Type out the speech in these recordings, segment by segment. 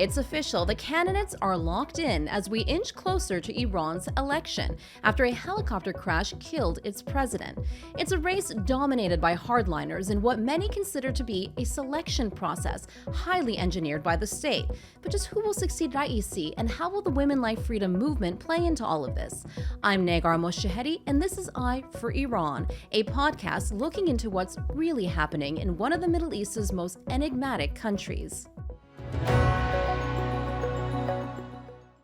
It's official, the candidates are locked in as we inch closer to Iran's election after a helicopter crash killed its president. It's a race dominated by hardliners in what many consider to be a selection process highly engineered by the state. But just who will succeed Raisi, and how will the Women Life Freedom movement play into all of this? I'm Negar Mojtahedi, and this is Eye for Iran, a podcast looking into what's really happening in one of the Middle East's most enigmatic countries.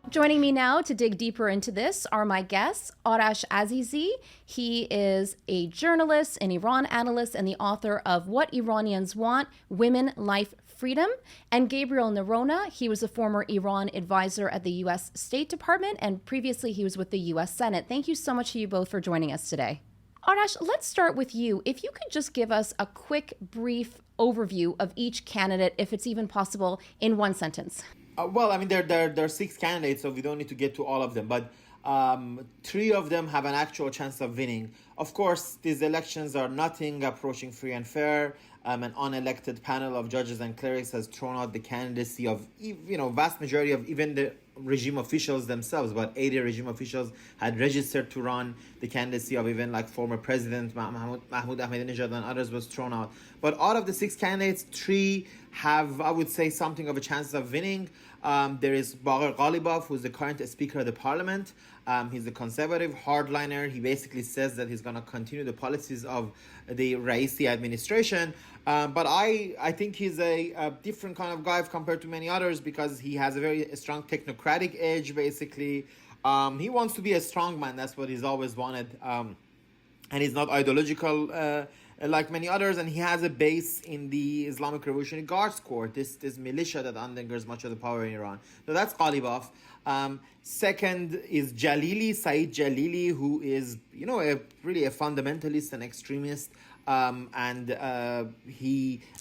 Joining me now to dig deeper into this are my guests, Arash Azizi. He is a journalist, an Iran analyst, and the author of What Iranians Want, Women, Life, Freedom. And Gabriel Noronha. He was a former Iran advisor at the U.S. State Department, and previously he was with the U.S. Senate. Thank you so much to you both for joining us today. Arash, let's start with you. If you could just give us a quick, brief overview of each candidate, if it's even possible, in one sentence. There are six candidates, so we don't need to get to all of them. But three of them have an actual chance of winning. Of course, these elections are nothing approaching free and fair. An unelected panel of judges and clerics has thrown out the candidacy of, vast majority of even the regime officials themselves. About 80 regime officials had registered to run. The candidacy of even like former President Mahmoud Ahmadinejad and others was thrown out. But out of the six candidates, three have, I would say, something of a chance of winning. There is Bagher Ghalibaf, who's the current Speaker of the Parliament. He's a conservative hardliner. He basically says that he's going to continue the policies of the Raisi administration. But I think he's a different kind of guy compared to many others because he has a very strong technocratic edge, basically. He wants to be a strongman. That's what he's always wanted. And he's not ideological like many others, and he has a base in the Islamic Revolutionary Guards Corps, this militia that undergirds much of the power in Iran. So that's Ghalibaf. Second is Jalili, Saeed Jalili, who is, really a fundamentalist and extremist. A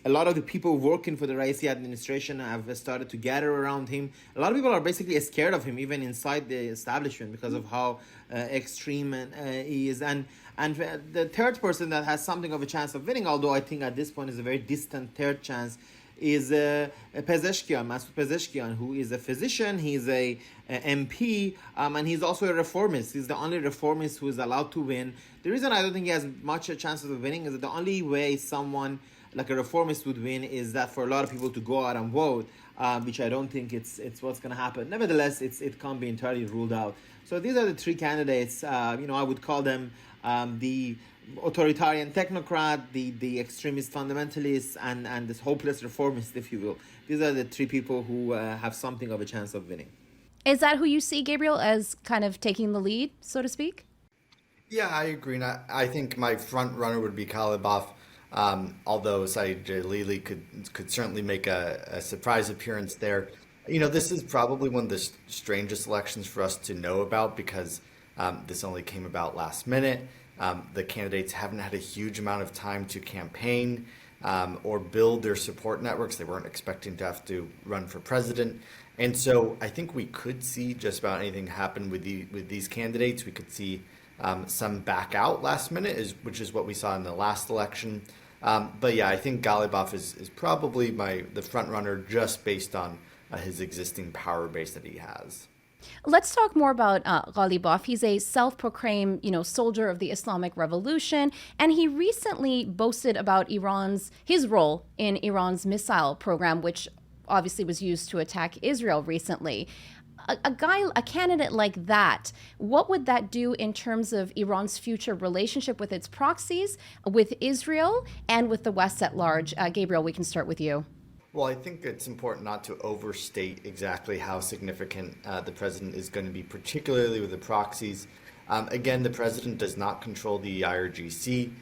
lot of the people working for the Raisi administration have started to gather around him. A lot of people are basically scared of him, even inside the establishment, because of how extreme he is. And the third person that has something of a chance of winning, although I think at this point is a very distant third chance, is Pezeshkian, Masoud Pezeshkian, who is a physician. He's a MP, and he's also a reformist. He's the only reformist who is allowed to win. The reason I don't think he has much a chance of winning is that the only way someone like a reformist would win is that for a lot of people to go out and vote, which I don't think it's what's going to happen. Nevertheless, it can't be entirely ruled out. So these are the three candidates. I would call them the authoritarian technocrat, the extremist fundamentalist, and this hopeless reformist, if you will. These are the three people who have something of a chance of winning. Is that who you see, Gabriel, as kind of taking the lead, so to speak? Yeah, I agree. And I think my front runner would be Ghalibaf, although Saeed Jalili could certainly make a surprise appearance there. This is probably one of the strangest elections for us to know about because this only came about last minute. The candidates haven't had a huge amount of time to campaign or build their support networks. They weren't expecting to have to run for president. And so I think we could see just about anything happen with these candidates. We could see some back out last minute, which is what we saw in the last election. But yeah, I think Ghalibaf is probably the front runner just based on his existing power base that he has. Let's talk more about Ghalibaf. He's a self-proclaimed, soldier of the Islamic Revolution, and he recently boasted about his role in Iran's missile program, which obviously was used to attack Israel recently. A candidate like that, what would that do in terms of Iran's future relationship with its proxies, with Israel, and with the West at large? Gabriel, we can start with you. Well, I think it's important not to overstate exactly how significant the president is going to be, particularly with the proxies. Again, the president does not control the IRGC.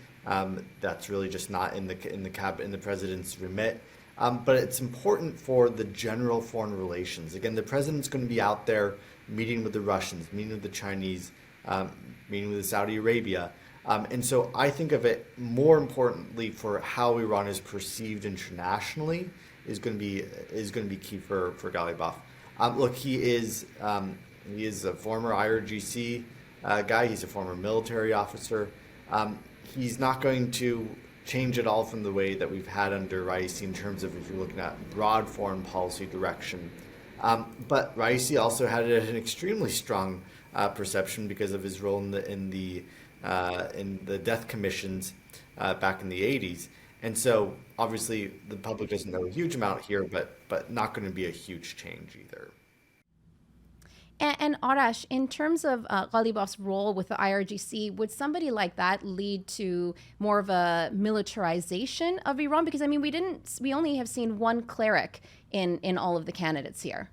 That's really just not in the president's remit. But it's important for the general foreign relations. Again, the president's going to be out there meeting with the Russians, meeting with the Chinese, meeting with Saudi Arabia. And so I think of it more importantly for how Iran is perceived internationally is going to be key for Ghalibaf. Look, he is a former IRGC guy. He's a former military officer. He's not going to change at all from the way that we've had under Raisi in terms of if you're looking at broad foreign policy direction. But Raisi also had an extremely strong perception because of his role in the death commissions back in the 80s. And so obviously the public doesn't know a huge amount here, but not going to be a huge change either. And Arash, in terms of Ghalibaf's role with the IRGC, would somebody like that lead to more of a militarization of Iran? Because I mean, we only have seen one cleric in all of the candidates here.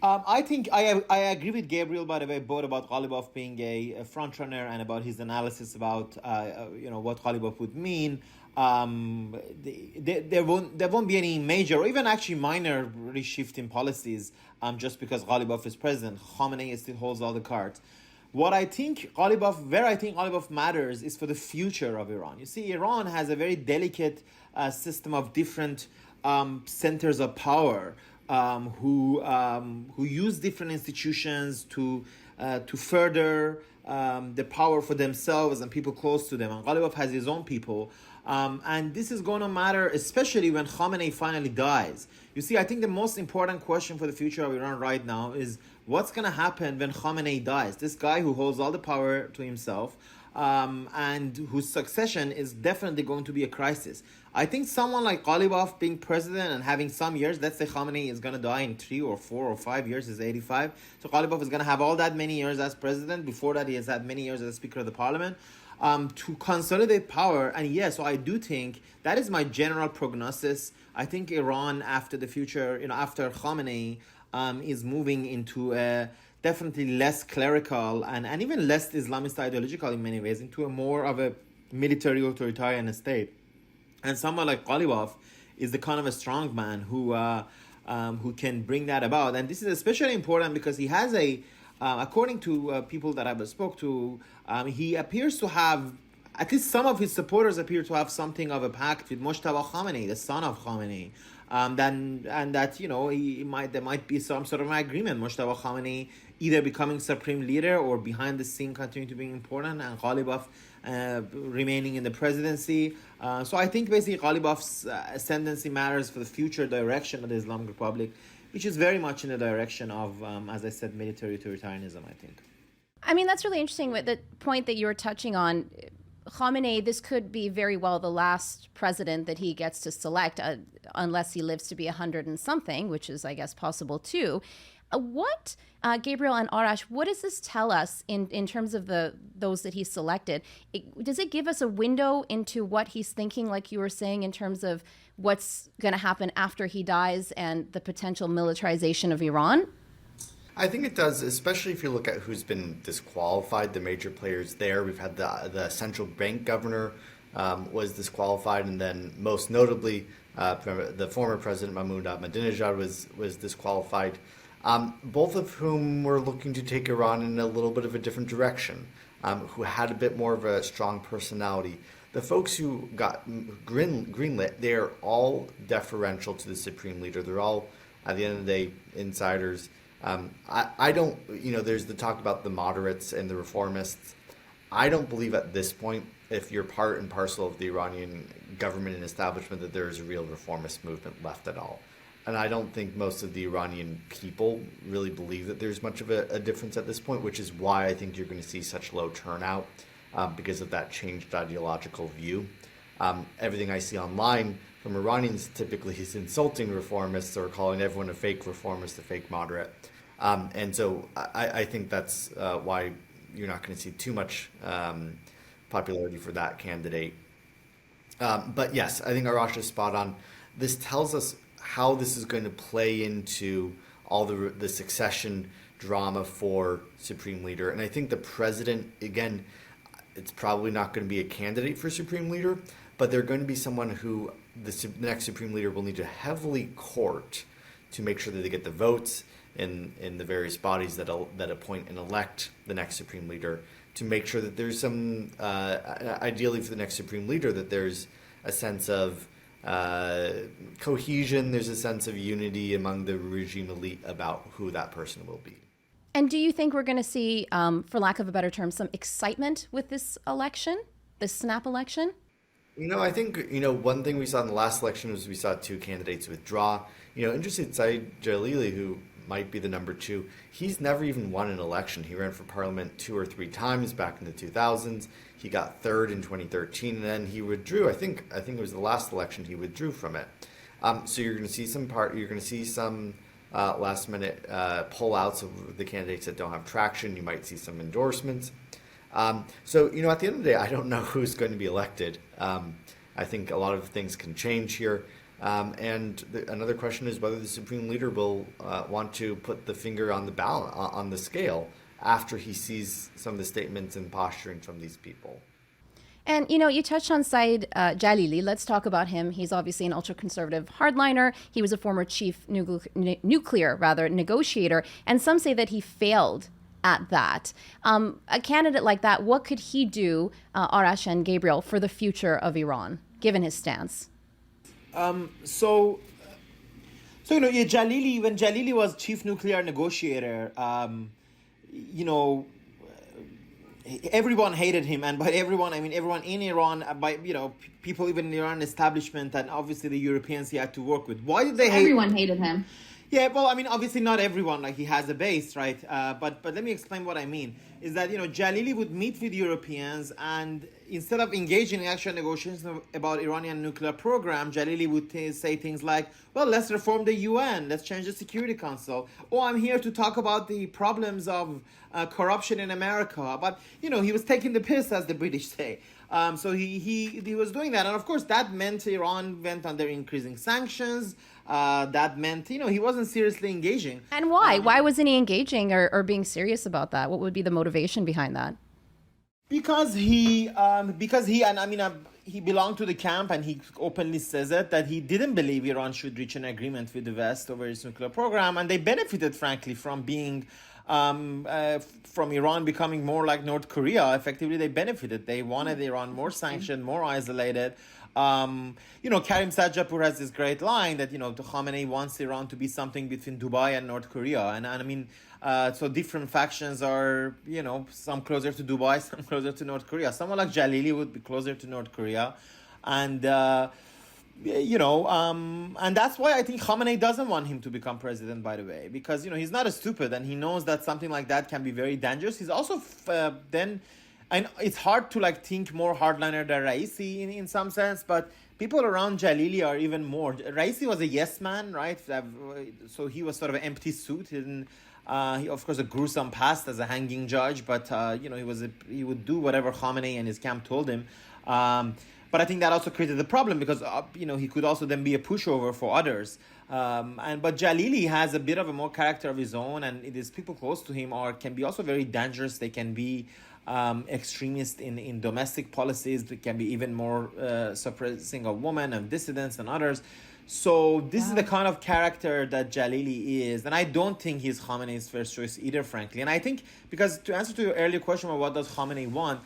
I think I agree with Gabriel, by the way, both about Ghalibaf being a front runner and about his analysis about what Ghalibaf would mean. There won't be any major or even actually minor reshift in policies just because Ghalibaf is president. Khamenei still holds all the cards. Where I think Ghalibaf matters is for the future of Iran. You see, Iran has a very delicate system of different centers of power who use different institutions to further the power for themselves and people close to them. And Ghalibaf has his own people. And this is going to matter, especially when Khamenei finally dies. You see, I think the most important question for the future of Iran right now is what's going to happen when Khamenei dies? This guy who holds all the power to himself and whose succession is definitely going to be a crisis. I think someone like Ghalibaf being president and having some years, let's say Khamenei is going to die in 3 or 4 or 5 years, he's 85. So Ghalibaf is going to have all that many years as president. Before that, he has had many years as Speaker of the Parliament. To consolidate power. And yes, so I do think that is my general prognosis. I think Iran after the future, after Khamenei, is moving into a definitely less clerical and even less Islamist ideological in many ways, into a more of a military authoritarian state. And someone like Ghalibaf is the kind of a strong man who can bring that about. And this is especially important because he has according to people that I've spoke to, he appears to have, at least some of his supporters appear to have something of a pact with Mojtaba Khamenei, the son of Khamenei. There might be some sort of an agreement. Mojtaba Khamenei either becoming supreme leader or behind the scene continuing to be important, and Ghalibaf remaining in the presidency. So I think basically Ghalibaf's ascendancy matters for the future direction of the Islamic Republic, which is very much in the direction of, as I said, military authoritarianism, I think. I mean, that's really interesting with the point that you were touching on. Khamenei, this could be very well the last president that he gets to select, unless he lives to be 100 and something, which is, I guess, possible too. Gabriel and Arash, what does this tell us in terms of those that he selected? Does it give us a window into what he's thinking, like you were saying, in terms of what's going to happen after he dies and the potential militarization of Iran? I think it does, especially if you look at who's been disqualified, the major players there. We've had the central bank governor was disqualified, and then most notably, the former president Mahmoud Ahmadinejad was disqualified. Both of whom were looking to take Iran in a little bit of a different direction, who had a bit more of a strong personality. The folks who got greenlit, they are all deferential to the supreme leader. They're all, at the end of the day, insiders. I don't, there's the talk about the moderates and the reformists. I don't believe at this point, if you're part and parcel of the Iranian government and establishment, that there is a real reformist movement left at all. And I don't think most of the Iranian people really believe that there's much of a difference at this point, which is why I think you're going to see such low turnout because of that changed ideological view. Everything I see online from Iranians typically is insulting reformists or calling everyone a fake reformist, a fake moderate. And so I think that's why you're not going to see too much popularity for that candidate. But yes, I think Arash is spot on. This tells us how this is going to play into all the succession drama for Supreme Leader. And I think the president, again, it's probably not going to be a candidate for Supreme Leader, but they're going to be someone who the next Supreme Leader will need to heavily court to make sure that they get the votes in the various bodies that appoint and elect the next Supreme Leader, to make sure that there's some, ideally for the next Supreme Leader, that there's a sense of cohesion, there's a sense of unity among the regime elite about who that person will be. And do you think we're going to see, for lack of a better term, some excitement with this election, this snap election? I think, one thing we saw in the last election was we saw two candidates withdraw. Interested Saeed Jalili, who might be the number two, he's never even won an election. He ran for parliament two or three times back in the 2000s. He got third in 2013, and then he withdrew. I think it was the last election he withdrew from it. So you're going to see some last minute pullouts of the candidates that don't have traction. You might see some endorsements. So at the end of the day, I don't know who's going to be elected. I think a lot of things can change here. Another question is whether the supreme leader will want to put the finger on the on the scale after he sees some of the statements and posturing from these people. And, you touched on Saeed Jalili. Let's talk about him. He's obviously an ultra-conservative hardliner. He was a former chief nuclear negotiator. And some say that he failed at that. A candidate like that, what could he do, Arash and Gabriel, for the future of Iran, given his stance? Jalili, when Jalili was chief nuclear negotiator, everyone hated him, and by everyone I mean everyone in Iran, people even in the Iran establishment, and obviously the Europeans he had to work with. Why did they hate? Everyone hated him. Yeah, well, obviously not everyone, like he has a base, right? But let me explain what I mean. Is that, Jalili would meet with Europeans, and instead of engaging in actual negotiations about Iranian nuclear program, Jalili would say things like, well, let's reform the UN, let's change the Security Council. Oh, I'm here to talk about the problems of corruption in America. But, he was taking the piss, as the British say. So he was doing that. And of course, that meant Iran went under increasing sanctions. That meant, he wasn't seriously engaging. And why? Why wasn't he engaging or being serious about that? What would be the motivation behind that? Because he belonged to the camp, and he openly says it, that he didn't believe Iran should reach an agreement with the West over its nuclear program. And they benefited, frankly, from being from Iran becoming more like North Korea. Effectively, they benefited. They wanted Iran more sanctioned, more isolated. Karim Sajapur has this great line that, Khamenei wants Iran to be something between Dubai and North Korea. So different factions are, some closer to Dubai, some closer to North Korea. Someone like Jalili would be closer to North Korea. And, and that's why I think Khamenei doesn't want him to become president, by the way, because, he's not as stupid, and he knows that something like that can be very dangerous. He's also and it's hard to think more hardliner than Raisi in some sense, but people around Jalili are even more. Raisi was a yes man, right? So he was sort of an empty suit. He, of course, a gruesome past as a hanging judge, but he would do whatever Khamenei and his camp told him. But I think that also created the problem because he could also then be a pushover for others. But Jalili has a bit of a more character of his own, and it is people close to him can be also very dangerous. They can be extremist in domestic policies. They can be even more suppressing of women and dissidents and others. So this is the kind of character that Jalili is. And I don't think he's Khamenei's first choice either, frankly. And I think, because to answer to your earlier question about what does Khamenei want,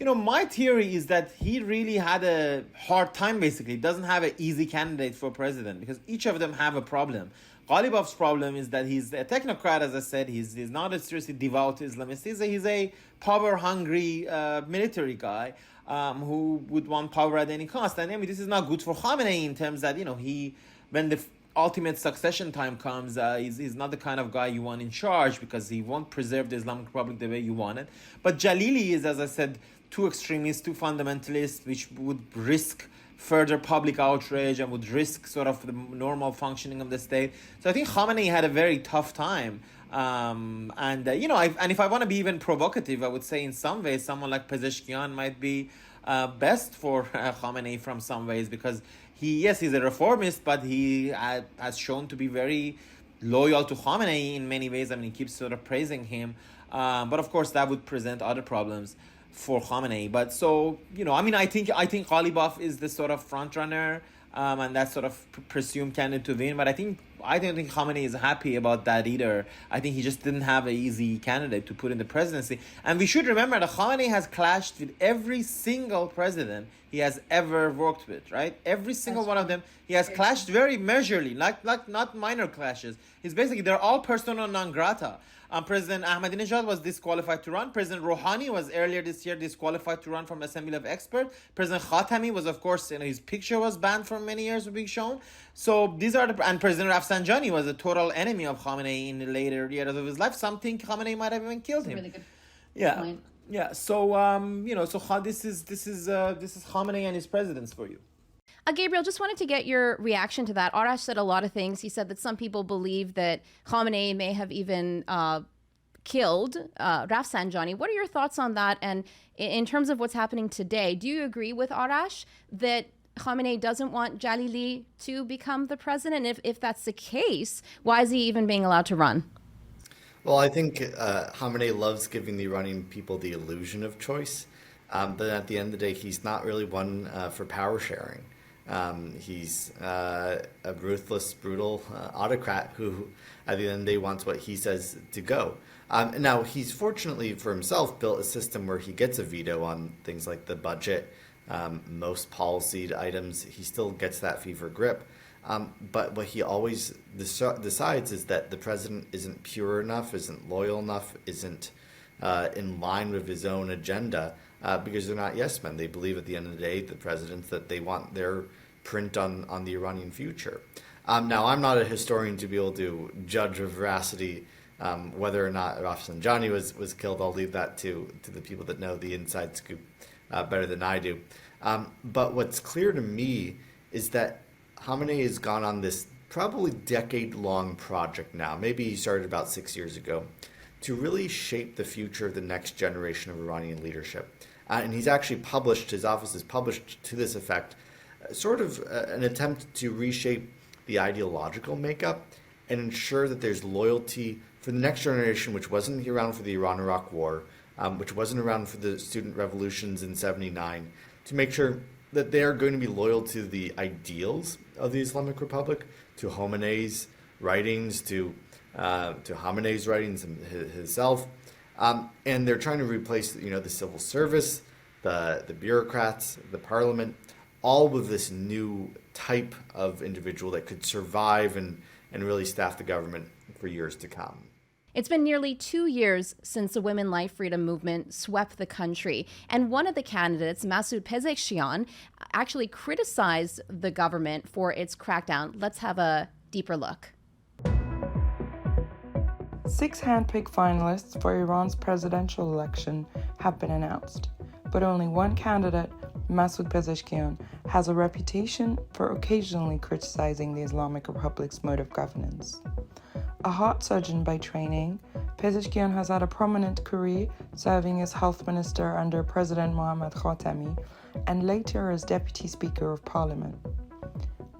my theory is that he really had a hard time, basically. He doesn't have an easy candidate for president because each of them have a problem. Ghalibaf's problem is that he's a technocrat, as I said. He's not a seriously devout Islamist. He's a power-hungry military guy who would want power at any cost. And this is not good for Khamenei in terms that, when the ultimate succession time comes, he's not the kind of guy you want in charge because he won't preserve the Islamic Republic the way you want it. But Jalili is, as I said, too extremist, too fundamentalist, which would risk further public outrage and would risk sort of the normal functioning of the state. So I think Khamenei had a very tough time. And if I want to be even provocative, I would say in some ways someone like Pezeshkian might be best for Khamenei from some ways, because he's a reformist, but he has shown to be very loyal to Khamenei in many ways. He keeps sort of praising him. But of course that would present other problems for Khamenei. But so, I think Ghalibaf is the sort of front runner. and that's sort of presumed candidate to win. But I don't think Khamenei is happy about that either. I think he just didn't have an easy candidate to put in the presidency. And we should remember that Khamenei has clashed with every single president he has ever worked with, right? Every single one of them, he has clashed very measurably, like not minor clashes. They're all persona non grata. President Ahmadinejad was disqualified to run. President Rouhani was earlier this year disqualified to run from Assembly of Experts. President Khatami was, of course, his picture was banned for many years of being shown. So these are and President Rafsanjani was a total enemy of Khamenei in the later years of his life. Some think Khamenei might have even killed him. Really good point. Yeah. So this is Khamenei and his presidents for you. Gabriel, just wanted to get your reaction to that. Arash said a lot of things. He said that some people believe that Khamenei may have even killed Rafsanjani. What are your thoughts on that? And in terms of what's happening today, do you agree with Arash that Khamenei doesn't want Jalili to become the president? If that's the case, why is he even being allowed to run? Well, I think Khamenei loves giving the Iranian people the illusion of choice. But at the end of the day, he's not really one for power sharing. He's a ruthless, brutal autocrat who, at the end of the day, wants what he says to go. Now, he's fortunately for himself built a system where he gets a veto on things like the budget, most policy items. He still gets that fever grip. But what he always decides is that the president isn't pure enough, isn't loyal enough, isn't in line with his own agenda. Because they're not yes men. They believe at the end of the day, the presidents, that they want their print on the Iranian future. Now, I'm not a historian to be able to judge with veracity whether or not Rafsanjani was killed. I'll leave that to the people that know the inside scoop better than I do. But what's clear to me is that Khamenei has gone on this probably decade-long project now. Maybe he started about 6 years ago to really shape the future of the next generation of Iranian leadership. And he's actually published, his office has published to this effect, sort of an attempt to reshape the ideological makeup and ensure that there's loyalty for the next generation, which wasn't around for the Iran-Iraq War, which wasn't around for the student revolutions in '79, to make sure that they are going to be loyal to the ideals of the Islamic Republic, to Khamenei's writings, to Khamenei's writings himself. And they're trying to replace, the civil service, the bureaucrats, the parliament, all with this new type of individual that could survive and really staff the government for years to come. It's been nearly 2 years since the Women Life Freedom movement swept the country. And one of the candidates, Masoud Pezeshkian, actually criticized the government for its crackdown. Let's have a deeper look. 6 hand-picked finalists for Iran's presidential election have been announced, but only one candidate, Masoud Pezeshkian, has a reputation for occasionally criticizing the Islamic Republic's mode of governance. A heart surgeon by training, Pezeshkian has had a prominent career serving as health minister under President Mohammad Khatami and later as deputy speaker of parliament.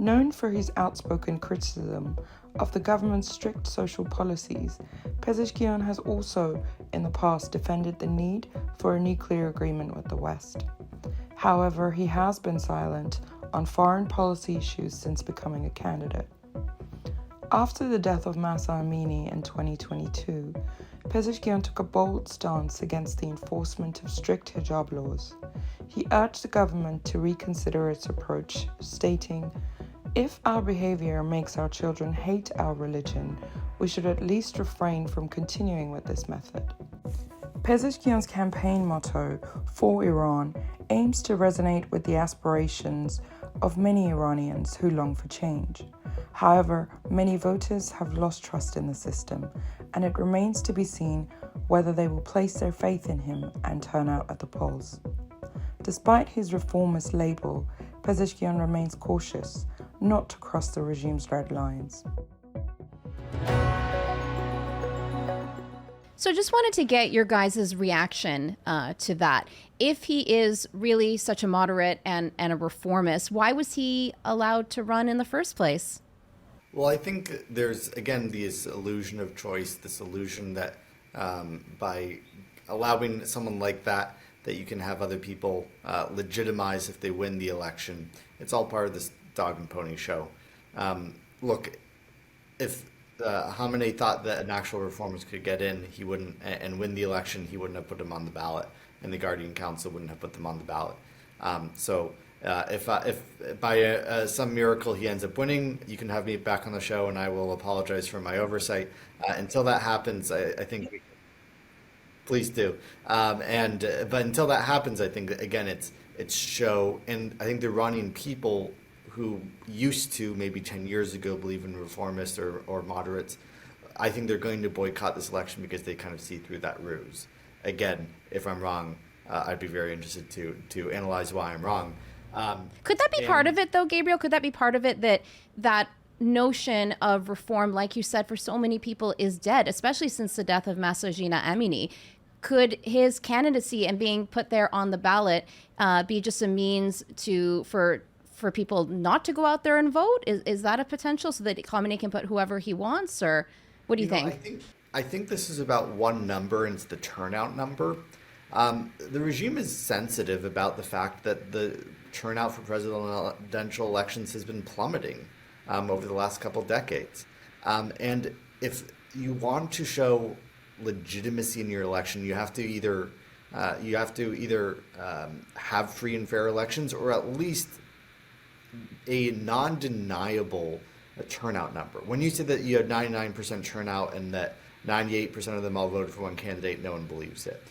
Known for his outspoken criticism of the government's strict social policies, Pezeshkian has also, in the past, defended the need for a nuclear agreement with the West. However, he has been silent on foreign policy issues since becoming a candidate. After the death of Mahsa Amini in 2022, Pezeshkian took a bold stance against the enforcement of strict hijab laws. He urged the government to reconsider its approach, stating, "If our behavior makes our children hate our religion, we should at least refrain from continuing with this method." Pezeshkian's campaign motto, "For Iran," aims to resonate with the aspirations of many Iranians who long for change. However, many voters have lost trust in the system, and it remains to be seen whether they will place their faith in him and turn out at the polls. Despite his reformist label, Pezeshkian remains cautious not to cross the regime's red lines. So just wanted to get your guys' reaction to that. If he is really such a moderate and a reformist, why was he allowed to run in the first place? Well, I think there's, again, this illusion of choice, this illusion that by allowing someone like that you can have other people legitimize if they win the election. It's all part of this dog and pony show. Look, if Khamenei thought that an actual reformist could get in, he wouldn't and win the election. He wouldn't have put him on the ballot, and the Guardian Council wouldn't have put them on the ballot. If by some miracle he ends up winning, you can have me back on the show, and I will apologize for my oversight. Until that happens, I think please do. But until that happens, I think again it's show, and I think the Iranian people who used to maybe 10 years ago believe in reformists or moderates, I think they're going to boycott this election because they kind of see through that ruse. Again, if I'm wrong, I'd be very interested to analyze why I'm wrong. Could that be part of it, though, Gabriel? Could that be part of it, that notion of reform, like you said, for so many people is dead, especially since the death of Masajina Amini? Could his candidacy and being put there on the ballot be just a means for people not to go out there and vote? Is that a potential so that Khamenei can put whoever he wants, or what do you think? I think this is about one number, and it's the turnout number. The regime is sensitive about the fact that the turnout for presidential elections has been plummeting over the last couple decades. And if you want to show legitimacy in your election, you have to either have free and fair elections, or at least a non-deniable turnout number. When you said that you had 99% turnout and that 98% of them all voted for one candidate, no one believes it.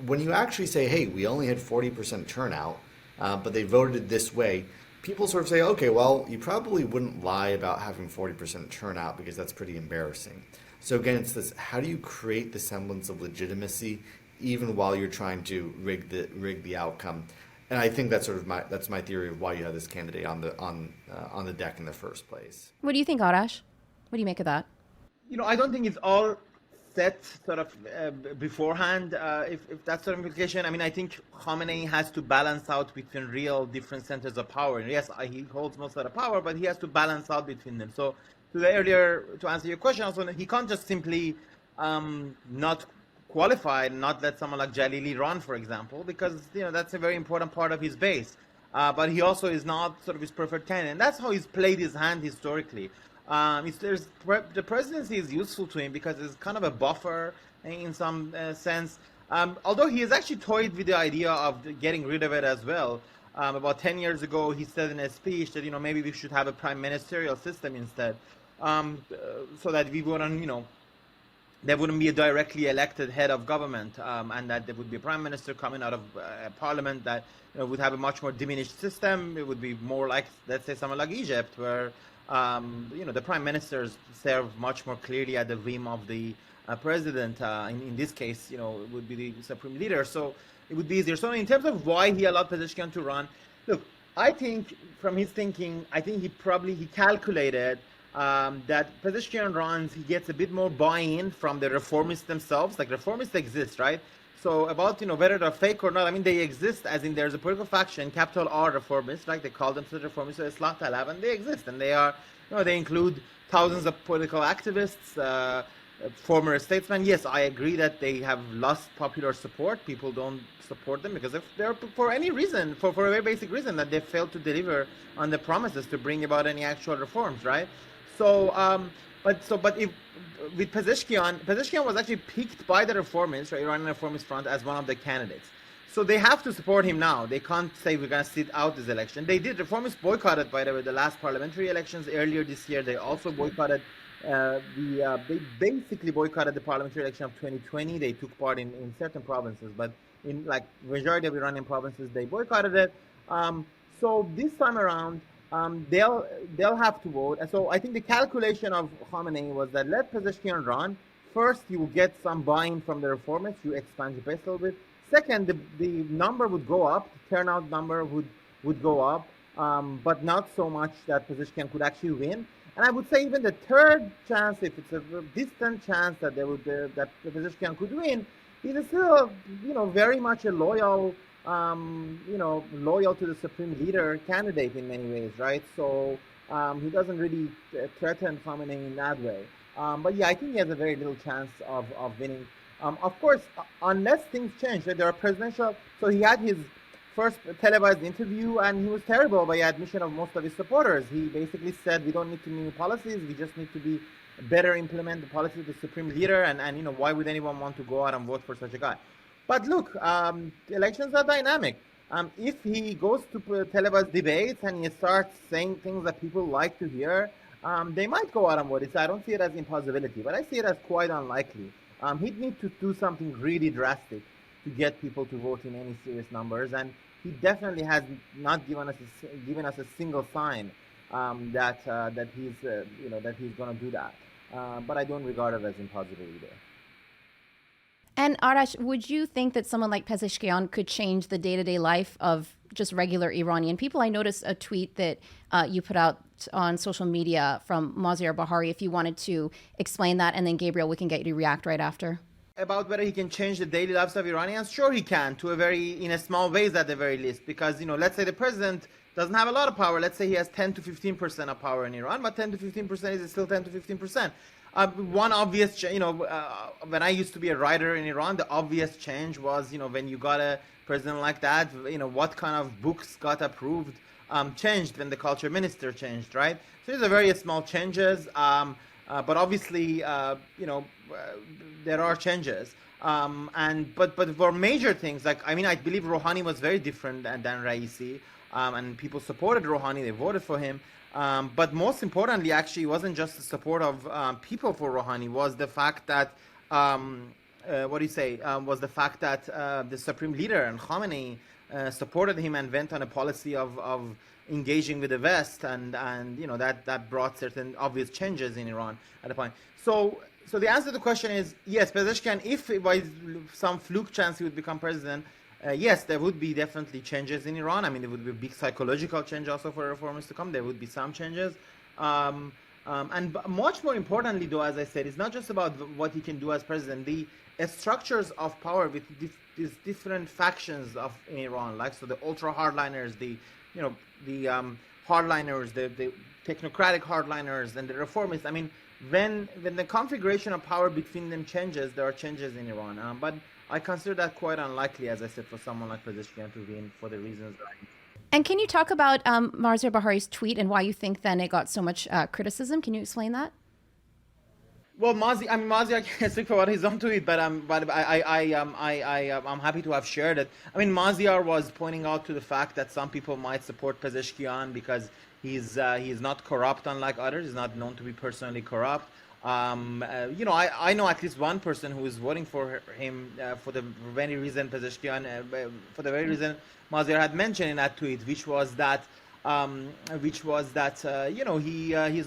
When you actually say, hey, we only had 40% turnout, but they voted this way, people sort of say, okay, well, you probably wouldn't lie about having 40% turnout because that's pretty embarrassing. So again, it's this, how do you create the semblance of legitimacy even while you're trying to rig the outcome? And I think that's that's my theory of why you have this candidate on the deck in the first place. What do you think, Arash? What do you make of that? I don't think it's all set sort of beforehand, if that's sort of implication. I mean, I think Khamenei has to balance out between real different centers of power. And yes, he holds most of the power, but he has to balance out between them. So to answer your question, also, he can't just simply not qualified, not let someone like Jalili run, for example, because that's a very important part of his base. But he also is not sort of his preferred candidate, and that's how he's played his hand historically. The presidency is useful to him because it's kind of a buffer in some sense. Although he has actually toyed with the idea of getting rid of it as well. About 10 years ago, he said in a speech that maybe we should have a prime ministerial system instead, so that we wouldn't there wouldn't be a directly elected head of government, and that there would be a prime minister coming out of parliament that would have a much more diminished system. It would be more like, let's say, somewhere like Egypt, where the prime ministers serve much more clearly at the whim of the president. In this case, it would be the supreme leader. So it would be easier. So in terms of why he allowed Pezeshkian to run, look, I think from his thinking, I think he calculated that Pezeshkian runs, he gets a bit more buy-in from the reformists themselves. Like, reformists exist, right? So about, whether they're fake or not, I mean, they exist, as in there's a political faction, capital R reformists, like they call themselves reformists, so Islah Talab, and they exist, and they are, they include thousands of political activists, former statesmen. Yes, I agree that they have lost popular support. People don't support them because if they're, for any reason, for a very basic reason, that they failed to deliver on the promises to bring about any actual reforms, right? So, but if with Pezeshkian was actually picked by the reformists, right, Iranian Reformist Front, as one of the candidates. So they have to support him now. They can't say we're going to sit out this election. They did. Reformists boycotted, by the way, the last parliamentary elections earlier this year. They also boycotted they basically boycotted the parliamentary election of 2020. They took part in certain provinces, but in like majority of Iranian provinces, they boycotted it. So this time around, they'll have to vote. And so I think the calculation of Khamenei was that let Pezeshkian run. First, you will get some buy-in from the reformists. You expand the base a little bit. Second, the number would go up. The turnout number would go up, but not so much that Pezeshkian could actually win. And I would say even the third chance, if it's a distant chance that that Pezeshkian could win, he's still very much a loyal to the supreme leader candidate in many ways, right? So he doesn't really threaten Khamenei in that way. But yeah, I think he has a very little chance of winning. Of course, unless things change, right? There are presidential. So he had his first televised interview, and he was terrible by admission of most of his supporters. He basically said, we don't need to new policies, we just need to be better implement the policies of the supreme leader, and why would anyone want to go out and vote for such a guy? But look, elections are dynamic. If he goes to televised debates and he starts saying things that people like to hear, they might go out and vote. I don't see it as impossibility, but I see it as quite unlikely. He'd need to do something really drastic to get people to vote in any serious numbers, and he definitely has not given us a single sign that he's going to do that. But I don't regard it as impossible either. And Arash, would you think that someone like Pezeshkian could change the day-to-day life of just regular Iranian people? I noticed a tweet that you put out on social media from Maziar Bahari. If you wanted to explain that, and then Gabriel, we can get you to react right after. About whether he can change the daily lives of Iranians, sure he can, in a small ways at the very least. Because let's say the president doesn't have a lot of power. Let's say he has 10 to 15% of power in Iran, but 10 to 15% is still 10 to 15%. One obvious, when I used to be a writer in Iran, the obvious change was, when you got a president like that, what kind of books got approved changed when the culture minister changed, right? So these are very small changes, but obviously, there are changes. But for major things, I believe Rouhani was very different than Raisi, and people supported Rouhani, they voted for him. But most importantly, actually, it wasn't just the support of people for Rouhani, was the fact that, was the fact that the supreme leader and Khamenei supported him and went on a policy of engaging with the West, and that brought certain obvious changes in Iran at the point. So the answer to the question is yes, Pezeshkian, if by some fluke chance he would become president, yes, there would be definitely changes in Iran. There would be a big psychological change also for reformers to come. There would be some changes. And much more importantly, though, as I said, it's not just about what he can do as president. The structures of power with these different factions in Iran, the ultra hardliners, the hardliners, the technocratic hardliners, and the reformists. When the configuration of power between them changes, there are changes in Iran. But I consider that quite unlikely, as I said, for someone like Pezeshkian to win for the reasons. And can you talk about Maziar Bahari's tweet and why you think then it got so much criticism? Can you explain that? Well, Maziar can't speak for what he's on tweet, but I'm happy to have shared it. Maziar was pointing out to the fact that some people might support Pezeshkian because he's not corrupt, unlike others. He's not known to be personally corrupt. I know at least one person who is voting for him for the very reason Pezeshkian, for the very reason Maziar had mentioned in that tweet, which was that he's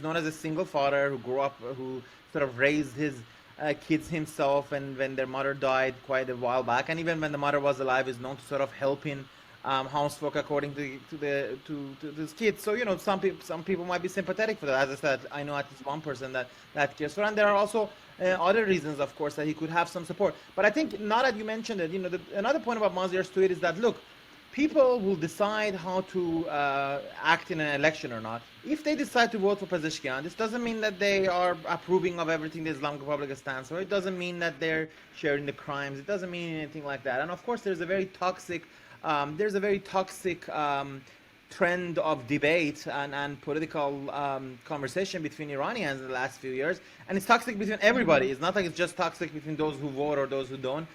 known as a single father who grew up, who sort of raised his kids himself, and when their mother died quite a while back, and even when the mother was alive, is known to sort of help in housework according to his kids. So some people might be sympathetic for that. As I said, I know at least one person that cares for, and there are also other reasons, of course, that he could have some support. But I think, now that you mentioned it, another point about Maziar's tweet is that, look, people will decide how to act in an election or not. If they decide to vote for Pezeshkian, this doesn't mean that they are approving of everything the Islamic Republic stands for. It doesn't mean that they're sharing the crimes. It doesn't mean anything like that. And of course, there's a very toxic trend of debate and political conversation between Iranians in the last few years, and it's toxic between everybody. It's not like it's just toxic between those who vote or those who don't.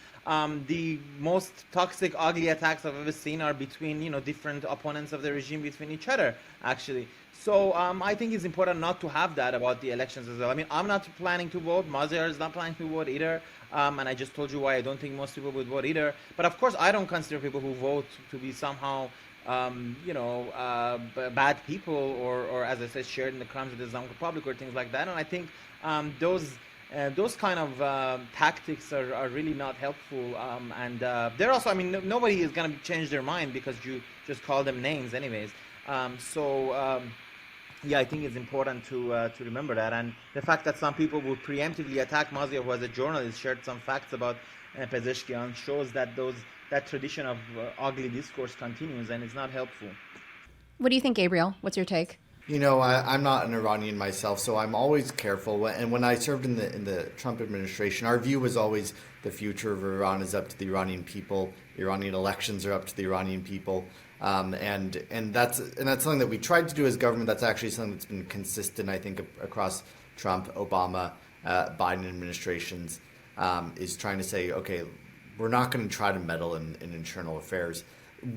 The most toxic, ugly attacks I've ever seen are between different opponents of the regime between each other, actually. So I think it's important not to have that about the elections as well. I'm not planning to vote. Maziar is not planning to vote either. And I just told you why I don't think most people would vote either. But of course, I don't consider people who vote to be somehow, bad people or, as I said, shared in the crimes of the Islamic Republic or things like that. And I think those kind of tactics are really not helpful. And they're also, nobody is going to change their mind because you just call them names anyways. Yeah, I think it's important to remember that. And the fact that some people will preemptively attack Maziar, who as a journalist shared some facts about Pezeshkian, shows that that tradition of ugly discourse continues, and it's not helpful. What do you think, Gabriel? What's your take? I'm not an Iranian myself, so I'm always careful. And when I served in the Trump administration, our view was always the future of Iran is up to the Iranian people. Iranian elections are up to the Iranian people, and that's something that we tried to do as government. That's actually something that's been consistent, I think, across Trump, Obama, Biden administrations, is trying to say, okay, we're not going to try to meddle in internal affairs,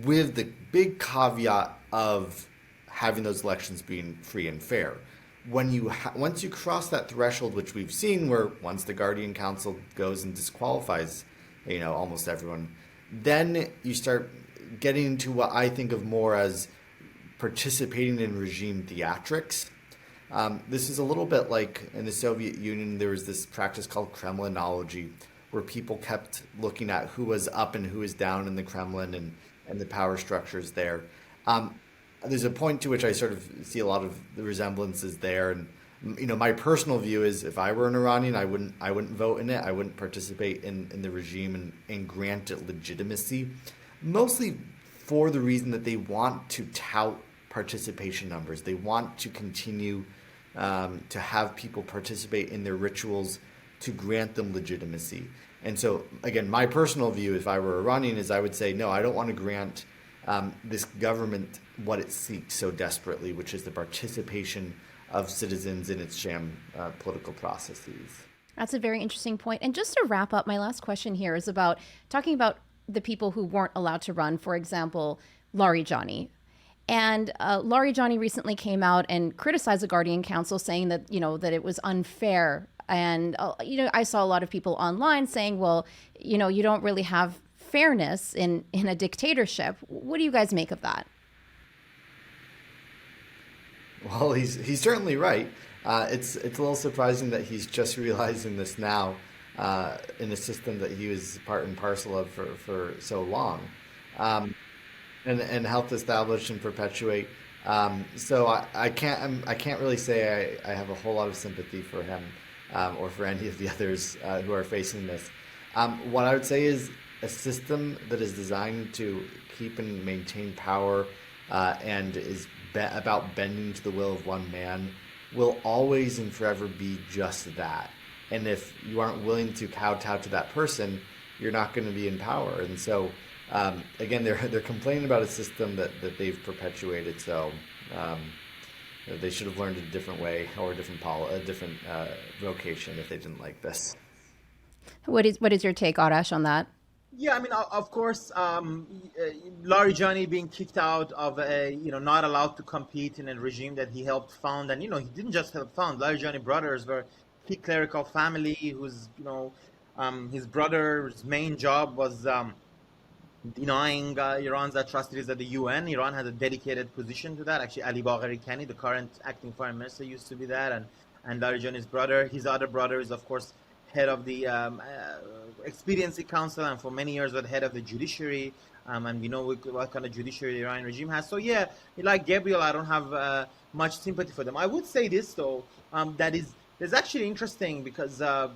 with the big caveat of having those elections being free and fair. Once you cross that threshold, which we've seen, where once the Guardian Council goes and disqualifies, almost everyone, then you start getting into what I think of more as participating in regime theatrics. This is a little bit like in the Soviet Union. There was this practice called Kremlinology, where people kept looking at who was up and who was down in the Kremlin and the power structures there. There's a point to which I sort of see a lot of the resemblances there, and my personal view is, if I were an Iranian, I wouldn't vote in it. I wouldn't participate in the regime and grant it legitimacy, mostly for the reason that they want to tout participation numbers. They want to continue to have people participate in their rituals to grant them legitimacy. And so, again, my personal view, if I were Iranian, is I would say, no, I don't want to grant this government what it seeks so desperately, which is the participation of citizens in its sham political processes. That's a very interesting point. And just to wrap up, my last question here is about talking about the people who weren't allowed to run, for example, Larijani. And Larijani recently came out and criticized the Guardian Council, saying that, that it was unfair. And, I saw a lot of people online saying, well, you don't really have fairness in a dictatorship. What do you guys make of that? Well, he's certainly right. It's a little surprising that he's just realizing this now, in a system that he was part and parcel of for so long, and helped establish and perpetuate. So I can't really say I have a whole lot of sympathy for him, or for any of the others who are facing this. What I would say is, a system that is designed to keep and maintain power, and is about bending to the will of one man, will always and forever be just that. And if you aren't willing to kowtow to that person, you're not going to be in power. And so, again, they're complaining about a system that they've perpetuated. So they should have learned a different way, or a different vocation, if they didn't like this. What is your take, Arash, on that? Yeah, I mean, of course, Larijani being kicked out of not allowed to compete in a regime that he helped found, and he didn't just help found. Larijani brothers were key clerical family whose his brother's main job was denying Iran's atrocities at the UN. Iran had a dedicated position to that. Actually, Ali Bagheri Kani, the current acting foreign minister, used to be that, and Larijani's brother, his other brother, is of course head of the Expediency Council, and for many years was head of the judiciary, and we know what kind of judiciary the Iranian regime has. So yeah, like Gabriel, I don't have much sympathy for them. I would say this though, that's actually interesting, because the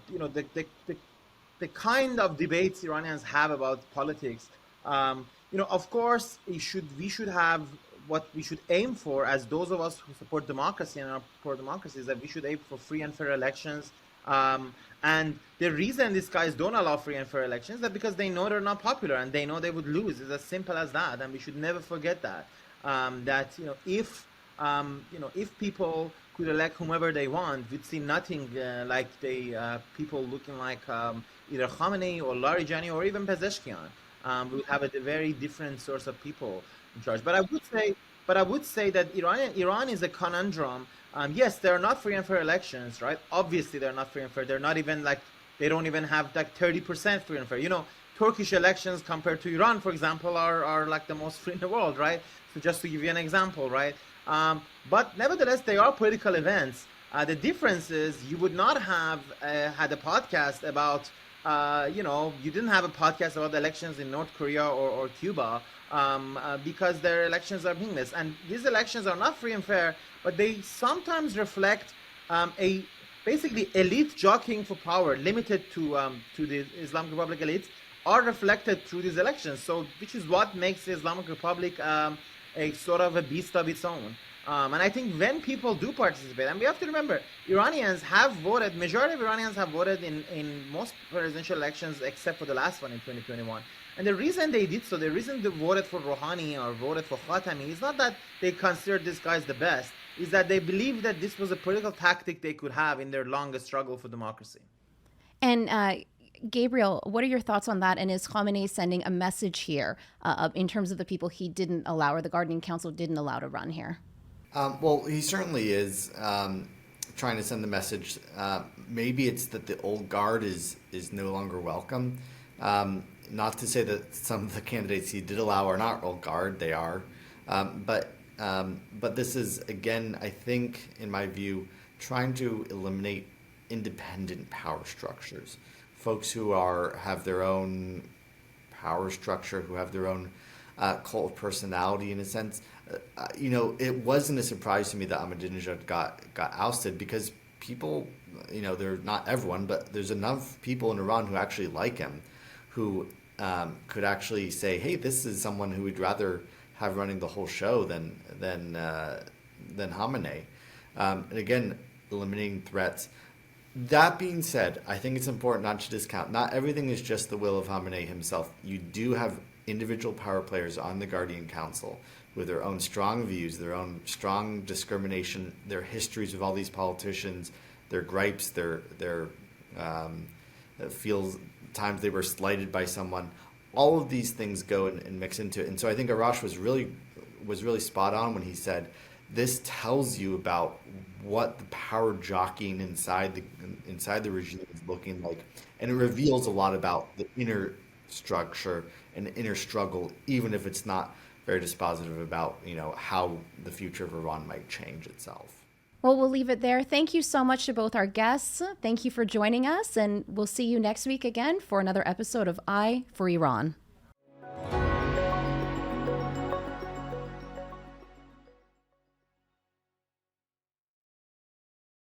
kind of debates Iranians have about politics, of course we should have, what we should aim for, as those of us who support democracy and are for democracy, is that we should aim for free and fair elections. And the reason these guys don't allow free and fair elections is that because they know they're not popular and they know they would lose. It's as simple as that, and we should never forget that. If people could elect whomever they want, we'd see nothing like the people looking like either Khamenei or Larijani or even Pezeshkian. We would have a very different source of people in charge. But I would say that Iran is a conundrum. Yes, there are not free and fair elections, right? Obviously, they're not free and fair. They're not even they don't even have 30% free and fair. Turkish elections compared to Iran, for example, are like the most free in the world, right? So just to give you an example, right? But nevertheless, they are political events. The difference is you would not have had a podcast about, you didn't have a podcast about the elections in North Korea or Cuba, because their elections are meaningless. And these elections are not free and fair, but they sometimes reflect a basically elite jockeying for power, limited to the Islamic Republic elites, are reflected through these elections. So, which is what makes the Islamic Republic a sort of a beast of its own. And I think when people do participate, and we have to remember, Iranians have voted, majority of Iranians have voted in most presidential elections except for the last one in 2021. And the reason they did so, the reason they voted for Rouhani or voted for Khatami is not that they considered this guy the best, is that they believe that this was a political tactic they could have in their longest struggle for democracy. And Gabriel, what are your thoughts on that? And is Khamenei sending a message here in terms of the people he didn't allow, or the Guardian Council didn't allow to run here? Well, he certainly is trying to send the message. Maybe it's that the old guard is no longer welcome. Not to say that some of the candidates he did allow are not old guard; they are. But this is, again, I think, in my view, trying to eliminate independent power structures. Folks who have their own power structure, who have their own cult of personality, in a sense. It wasn't a surprise to me that Ahmadinejad got ousted, because people, they're not everyone, but there's enough people in Iran who actually like him, who could actually say, hey, this is someone who we'd rather have running the whole show than Khamenei. And again, eliminating threats. That being said, I think it's important not to discount. Not everything is just the will of Khamenei himself. You do have individual power players on the Guardian Council with their own strong views, their own strong discrimination, their histories with all these politicians, their gripes, their feels times they were slighted by someone. All of these things go and mix into it. And so I think Arash was really spot on when he said, this tells you about what the power jockeying inside the regime is looking like, and it reveals a lot about the inner structure and the inner struggle, even if it's not very dispositive about how the future of Iran might change itself. Well, we'll leave it there. Thank you so much to both our guests. Thank you for joining us, and we'll see you next week again for another episode of Eye for Iran.